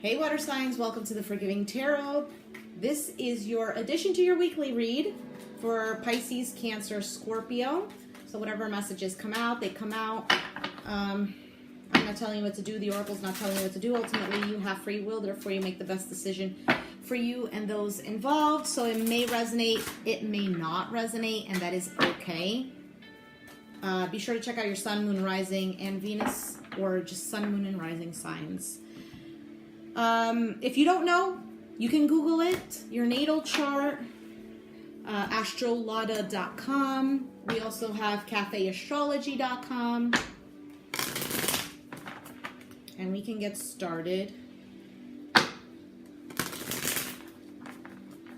Hey water signs, welcome to the Forgiving Tarot. This is your addition to your weekly read for Pisces, Cancer, Scorpio. So whatever messages come out, they come out. I'm not telling you what to do. The Oracle's not telling you what to do. Ultimately, you have free will. Therefore, you make the best decision for you and those involved. So it may resonate, it may not resonate, and that is okay. Be sure to check out your Sun, Moon, Rising, and Venus, or just Sun, Moon, and Rising signs. If you don't know, you can Google it, your natal chart, astrolada.com. We also have cafeastrology.com. And we can get started.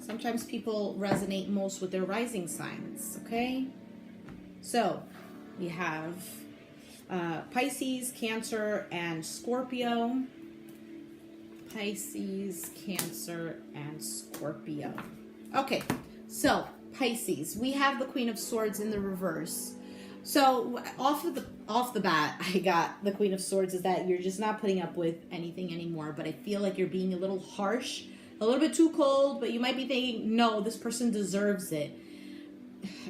Sometimes people resonate most with their rising signs, okay? So, we have Pisces, Cancer, and Scorpio. Pisces, Cancer, and Scorpio. Okay, so Pisces, we have the Queen of Swords in the reverse. So off the bat, I got the Queen of Swords is that you're just not putting up with anything anymore, but I feel like you're being a little harsh, a little bit too cold, but you might be thinking, no, this person deserves it.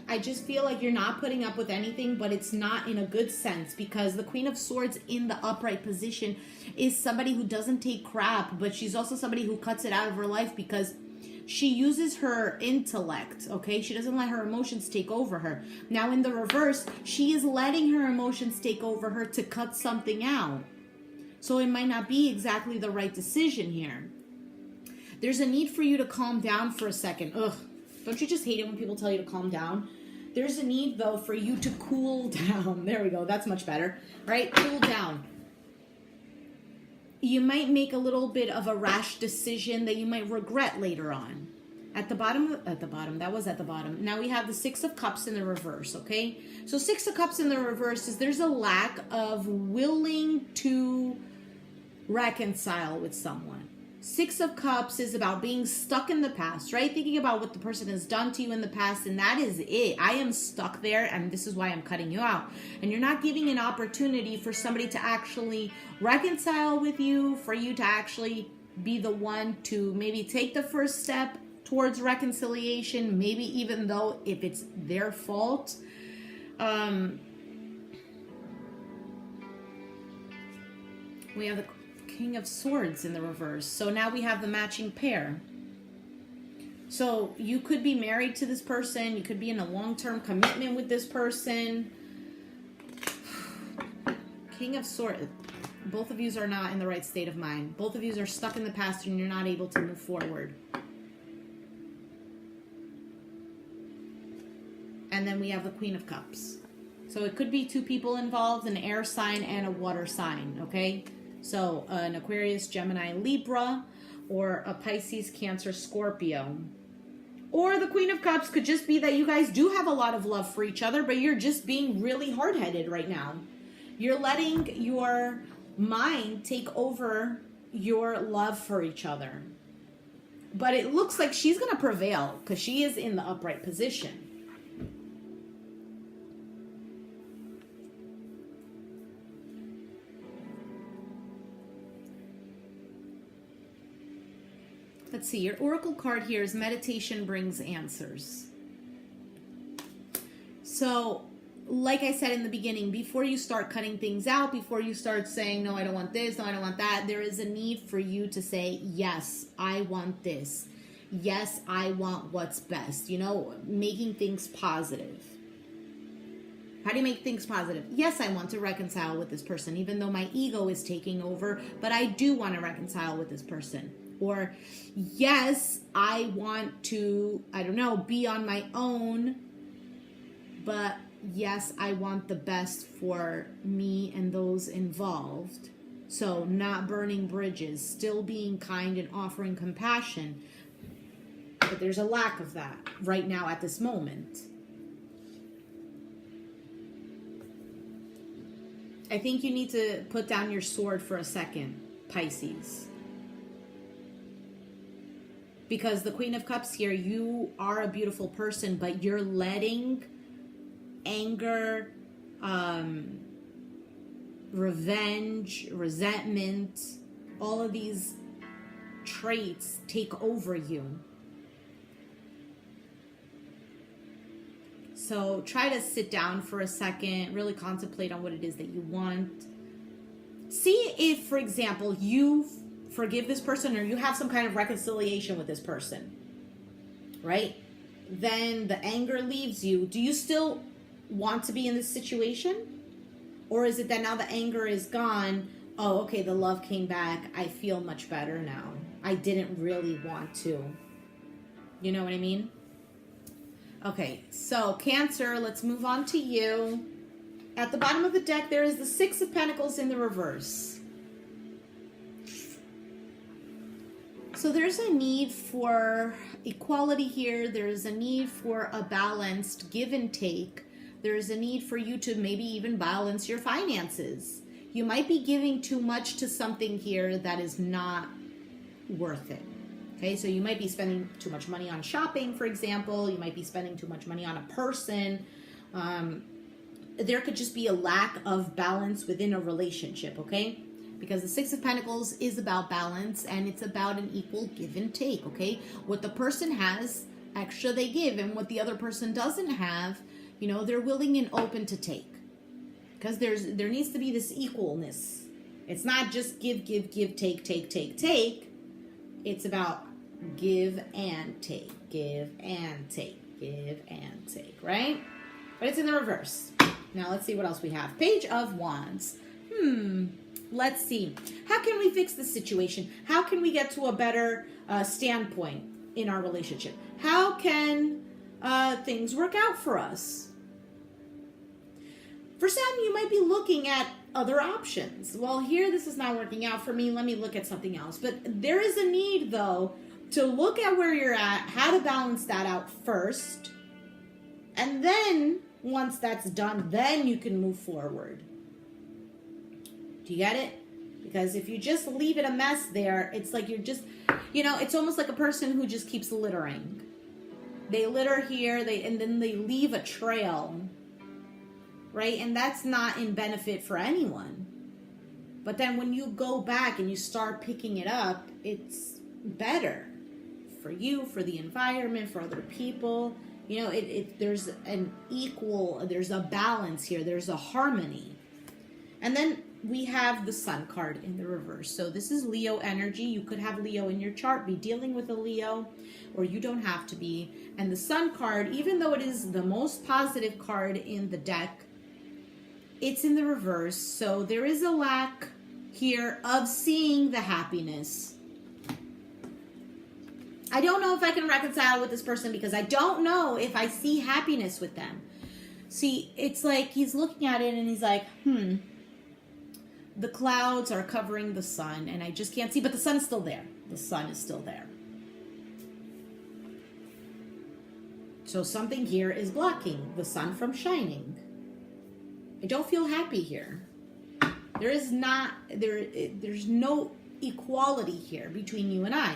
I just feel like you're not putting up with anything, but it's not in a good sense, because the Queen of Swords in the upright position is somebody who doesn't take crap, but she's also somebody who cuts it out of her life because she uses her intellect, okay? She doesn't let her emotions take over her. Now, in the reverse, she is letting her emotions take over her to cut something out. So it might not be exactly the right decision here. There's a need for you to calm down for a second. Ugh. Don't you just hate it when people tell you to calm down? There's a need, though, for you to cool down. There we go. That's much better, right? Cool down. You might make a little bit of a rash decision that you might regret later on. At the bottom, that was at the bottom. Now we have the Six of Cups in the reverse, okay? So Six of Cups in the reverse is there's a lack of willing to reconcile with someone. Six of Cups is about being stuck in the past, right? Thinking about what the person has done to you in the past, and that is it. I am stuck there, and this is why I'm cutting you out. And you're not giving an opportunity for somebody to actually reconcile with you, for you to actually be the one to maybe take the first step towards reconciliation, maybe even though if it's their fault. We have the King of Swords in the reverse. So now we have the matching pair. So you could be married to this person. You could be in a long-term commitment with this person. King of Swords. Both of you are not in the right state of mind. Both of you are stuck in the past and you're not able to move forward. And then we have the Queen of Cups. So it could be two people involved, an air sign and a water sign, okay? So an Aquarius, Gemini, Libra, or a Pisces, Cancer, Scorpio. Or the Queen of Cups could just be that you guys do have a lot of love for each other, but you're just being really hard-headed right now. You're letting your mind take over your love for each other. But it looks like she's going to prevail because she is in the upright position. Let's see, your oracle card here is meditation brings answers. So, like I said in the beginning, before you start cutting things out, before you start saying, no, I don't want this, no, I don't want that, there is a need for you to say, yes, I want this. Yes, I want what's best. You know, making things positive. How do you make things positive? Yes, I want to reconcile with this person, even though my ego is taking over, but I do want to reconcile with this person. Or, yes, I want to, I don't know, be on my own, but yes, I want the best for me and those involved. So, not burning bridges, still being kind and offering compassion. But there's a lack of that right now at this moment. I think you need to put down your sword for a second, Pisces. Because the Queen of Cups here, you are a beautiful person, but you're letting anger, revenge, resentment, all of these traits take over you. So try to sit down for a second, really contemplate on what it is that you want. See if, for example, you forgive this person or you have some kind of reconciliation with this person, right? Then the anger leaves you. Do you still want to be in this situation? Or is it that now the anger is gone? Oh, okay, the love came back. I feel much better now. I didn't really want to. You know what I mean? Okay, so Cancer, let's move on to you. At the bottom of the deck, there is the Six of Pentacles in the reverse. So there's a need for equality here. There's a need for a balanced give and take. There's a need for you to maybe even balance your finances. You might be giving too much to something here that is not worth it. Okay, so you might be spending too much money on shopping, for example. You might be spending too much money on a person. There could just be a lack of balance within a relationship, okay? Because the Six of Pentacles is about balance and it's about an equal give and take, okay? What the person has, extra they give, and what the other person doesn't have, you know, they're willing and open to take. Because there needs to be this equalness. It's not just give, take, take, take, take. It's about give and take, give and take, give and take, right? But it's in the reverse. Now let's see what else we have. Page of Wands. Let's see. How can we fix the situation? How can we get to a better standpoint in our relationship? How can things work out for us? For some, you might be looking at other options. Well, here, this is not working out for me. Let me look at something else. But there is a need, though, to look at where you're at, how to balance that out first. And then, once that's done, then you can move forward. Do you get it? Because if you just leave it a mess there, it's like you're just, you know, it's almost like a person who just keeps littering. They litter here, and then they leave a trail. Right? And that's not in benefit for anyone. But then when you go back and you start picking it up, it's better for you, for the environment, for other people. You know, there's there's a balance here. There's a harmony. And then we have the Sun card in the reverse. So this is Leo energy. You could have Leo in your chart, be dealing with a Leo, or you don't have to be. And the Sun card, even though it is the most positive card in the deck, it's in the reverse, so there is a lack here of seeing the happiness. I don't know if I can reconcile with this person because I don't know if I see happiness with them. See, it's like he's looking at it and he's like, the clouds are covering the sun and I just can't see, but the sun is still there. The sun is still there. So something here is blocking the sun from shining. I don't feel happy here. There's no equality here between you and I.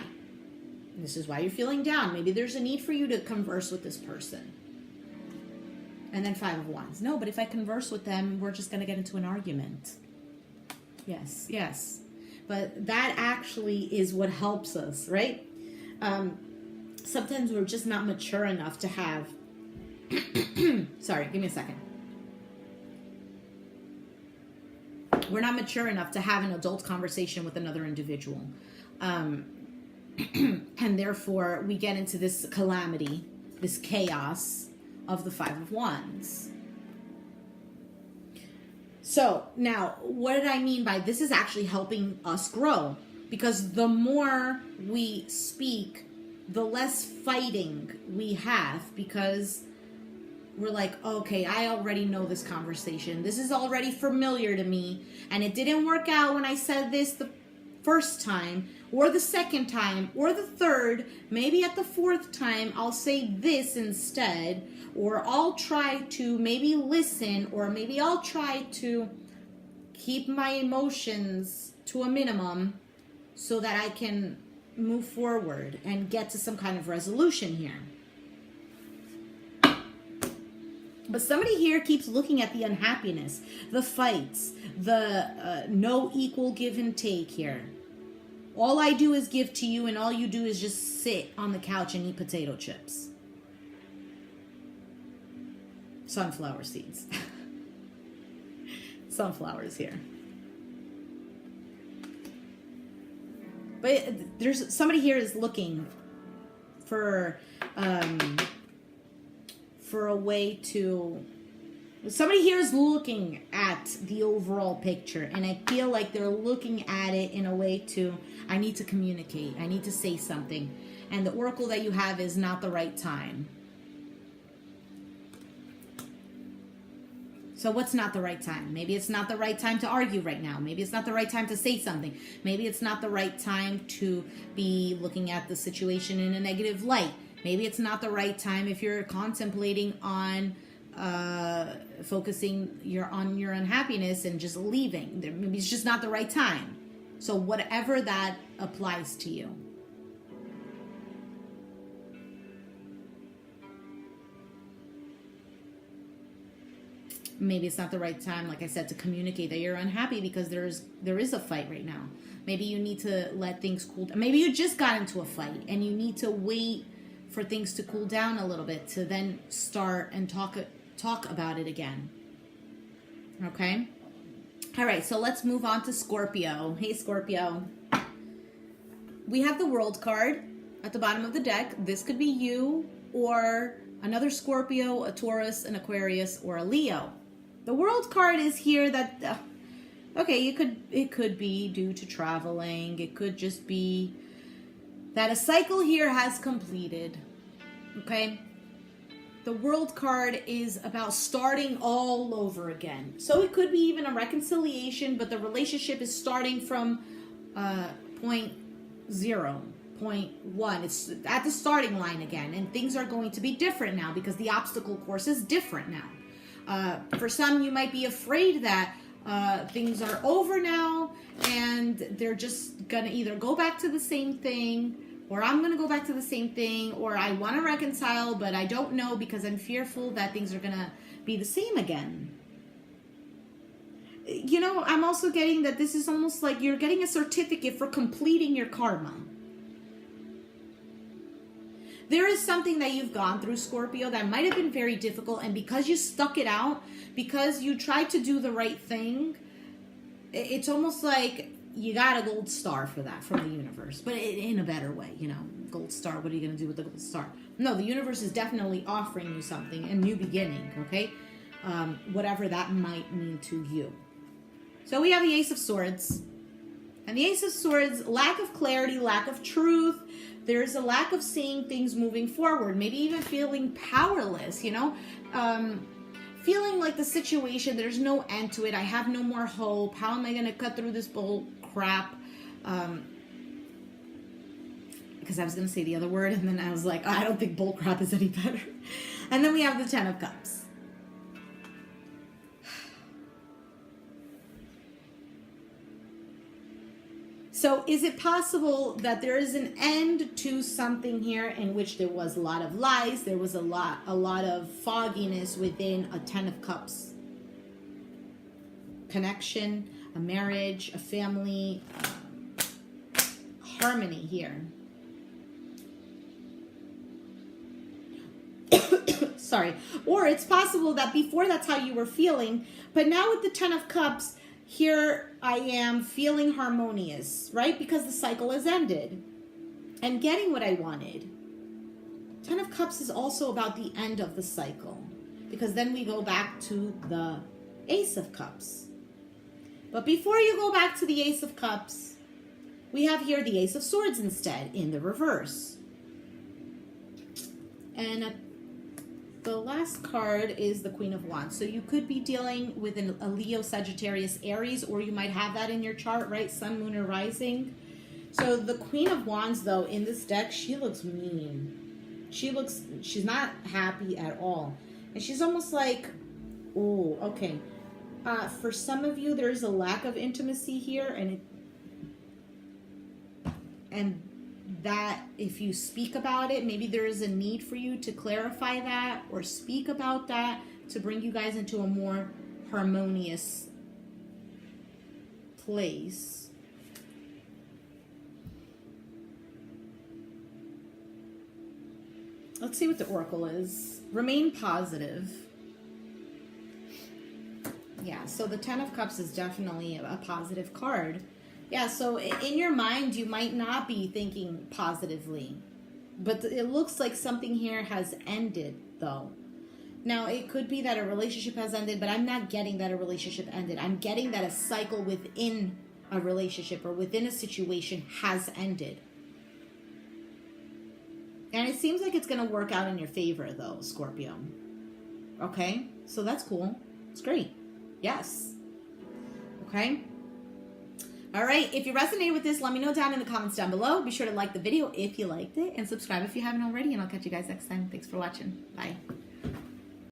This is why you're feeling down. Maybe there's a need for you to converse with this person. And then Five of Wands. No, but if I converse with them, we're just going to get into an argument. Yes, yes. But that actually is what helps us, right? Sometimes we're just not mature enough to have... Sorry, give me a second. We're not mature enough to have an adult conversation with another individual. And therefore, we get into this calamity, this chaos of the Five of Wands. So, now, what did I mean by this is actually helping us grow? Because the more we speak, the less fighting we have, because we're like, okay, I already know this conversation. This is already familiar to me. And it didn't work out when I said this the first time, or the second time, or the third. Maybe at the fourth time, I'll say this instead. Or I'll try to maybe listen, or maybe I'll try to keep my emotions to a minimum so that I can move forward and get to some kind of resolution here. But somebody here keeps looking at the unhappiness, the fights, the no equal give and take here. All I do is give to you, and all you do is just sit on the couch and eat potato chips. Sunflower seeds. Sunflowers here. But there's somebody here is looking for a way to... Somebody here is looking at the overall picture, and I feel like they're looking at it in a way to, I need to communicate, I need to say something, and the oracle that you have is not the right time. So what's not the right time? Maybe it's not the right time to argue right now. Maybe it's not the right time to say something. Maybe it's not the right time to be looking at the situation in a negative light. Maybe it's not the right time if you're contemplating on focusing on your unhappiness and just leaving. Maybe it's just not the right time. So whatever that applies to you. Maybe it's not the right time, like I said, to communicate that you're unhappy because there is a fight right now. Maybe you need to let things cool down. Maybe you just got into a fight and you need to wait for things to cool down a little bit to then start and talk about it again. Okay? All right, so let's move on to Scorpio. Hey, Scorpio. We have the World card at the bottom of the deck. This could be you or another Scorpio, a Taurus, an Aquarius, or a Leo. The World card is here that, okay, it could be due to traveling. It could just be that a cycle here has completed. Okay? The World card is about starting all over again. So it could be even a reconciliation, but the relationship is starting from point 0, point 1. It's at the starting line again, and things are going to be different now because the obstacle course is different now. For some, you might be afraid that things are over now and they're just gonna either go back to the same thing, or I'm gonna go back to the same thing, or I want to reconcile but I don't know because I'm fearful that things are gonna be the same again. You know, I'm also getting that this is almost like you're getting a certificate for completing your karma. There is something that you've gone through, Scorpio, that might have been very difficult, and because you stuck it out, because you tried to do the right thing, it's almost like you got a gold star for that from the universe, but in a better way, you know. Gold star, what are you going to do with the gold star? No, the universe is definitely offering you something, a new beginning, okay? Whatever that might mean to you. So we have the Ace of Swords. And the Ace of Swords, lack of clarity, lack of truth. There's a lack of seeing things moving forward. Maybe even feeling powerless, you know? Feeling like the situation, there's no end to it. I have no more hope. How am I going to cut through this bull crap? Because I was going to say the other word, and then I was like, I don't think bull crap is any better. And then we have the Ten of Cups. So is it possible that there is an end to something here in which there was a lot of lies, there was a lot of fogginess within a Ten of Cups connection, a marriage, a family, harmony here. Sorry. Or it's possible that before that's how you were feeling, but now with the Ten of Cups, here I am feeling harmonious, right? Because the cycle has ended and getting what I wanted. Ten of Cups is also about the end of the cycle, because then we go back to the Ace of Cups. But before you go back to the Ace of Cups, we have here the Ace of Swords instead in the reverse. And the last card is the Queen of Wands. So you could be dealing with a Leo, Sagittarius, Aries, or you might have that in your chart, right? Sun, Moon, or Rising. So the Queen of Wands, though, in this deck, she looks mean. She's not happy at all. And she's almost like, oh, okay. For some of you, there's a lack of intimacy here, and that if you speak about it, maybe there is a need for you to clarify that or speak about that to bring you guys into a more harmonious place. Let's see what the oracle is. Remain positive. Yeah, so the Ten of Cups is definitely a positive card. Yeah, so in your mind, you might not be thinking positively. But it looks like something here has ended, though. Now, it could be that a relationship has ended, but I'm not getting that a relationship ended. I'm getting that a cycle within a relationship or within a situation has ended. And it seems like it's going to work out in your favor, though, Scorpio. Okay? So that's cool. It's great. Yes. Okay? All right. If you resonated with this, let me know down in the comments down below. Be sure to like the video if you liked it and subscribe if you haven't already. And I'll catch you guys next time. Thanks for watching. Bye.